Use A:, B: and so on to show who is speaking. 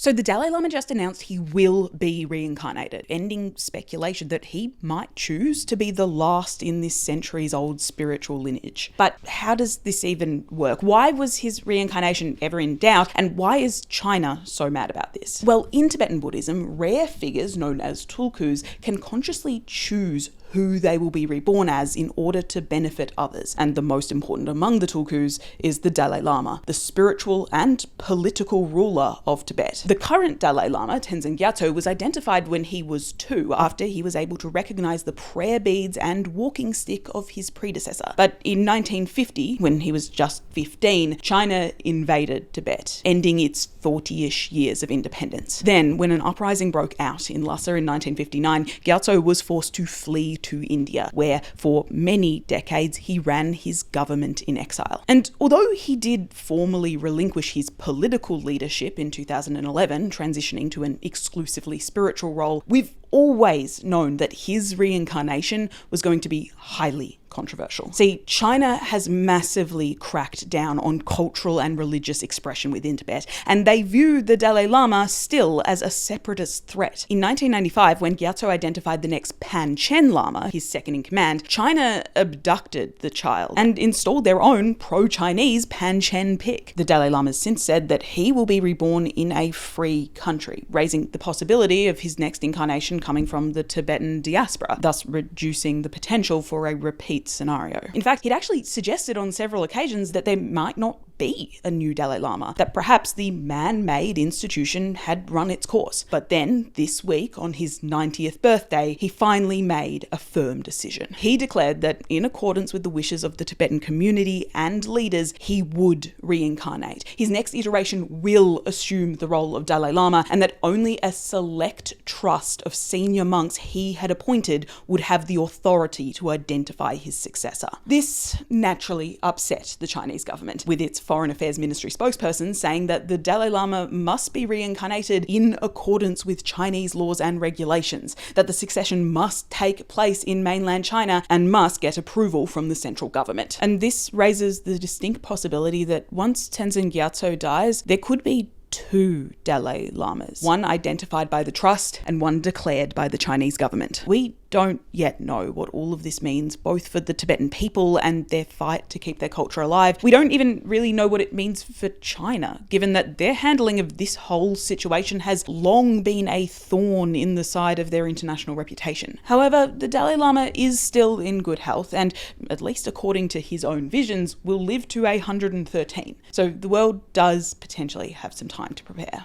A: So the Dalai Lama just announced he will be reincarnated, ending speculation that he might choose to be the last in this centuries-old spiritual lineage. But how does this even work? Why was his reincarnation ever in doubt, and why is China so mad about this? Well, in Tibetan Buddhism, rare figures known as tulkus can consciously choose who they will be reborn as in order to benefit others. And the most important among the tulkus is the Dalai Lama, the spiritual and political ruler of Tibet. The current Dalai Lama, Tenzin Gyatso, was identified when he was 2 after he was able to recognize the prayer beads and walking stick of his predecessor. But in 1950, when he was just 15, China invaded Tibet, ending its 40-ish years of independence. Then, when an uprising broke out in Lhasa in 1959, Gyatso was forced to flee to India, where for many decades he ran his government in exile. And although he did formally relinquish his political leadership in 2011, transitioning to an exclusively spiritual role, we've always known that his reincarnation was going to be highly controversial. See, China has massively cracked down on cultural and religious expression within Tibet, and they view the Dalai Lama still as a separatist threat. In 1995, when Gyatso identified the next Panchen Lama, his second in command, China abducted the child and installed their own pro-Chinese Panchen pick. The Dalai Lama has since said that he will be reborn in a free country, raising the possibility of his next incarnation coming from the Tibetan diaspora, thus reducing the potential for a repeat scenario. In fact, he'd actually suggested on several occasions that there might not be a new Dalai Lama, that perhaps the man-made institution had run its course. But then, this week, on his 90th birthday, he finally made a firm decision. He declared that, in accordance with the wishes of the Tibetan community and leaders, he would reincarnate. His next iteration will assume the role of Dalai Lama, and that only a select trust of senior monks he had appointed would have the authority to identify his successor. This naturally upset the Chinese government, with its Foreign Affairs Ministry spokesperson saying that the Dalai Lama must be reincarnated in accordance with Chinese laws and regulations, that the succession must take place in mainland China and must get approval from the central government. And this raises the distinct possibility that once Tenzin Gyatso dies, there could be 2 Dalai Lamas, one identified by the trust and one declared by the Chinese government. We don't yet know what all of this means, both for the Tibetan people and their fight to keep their culture alive. We don't even really know what it means for China, given that their handling of this whole situation has long been a thorn in the side of their international reputation. However, the Dalai Lama is still in good health and, at least according to his own visions, will live to 113. So the world does potentially have some time to prepare.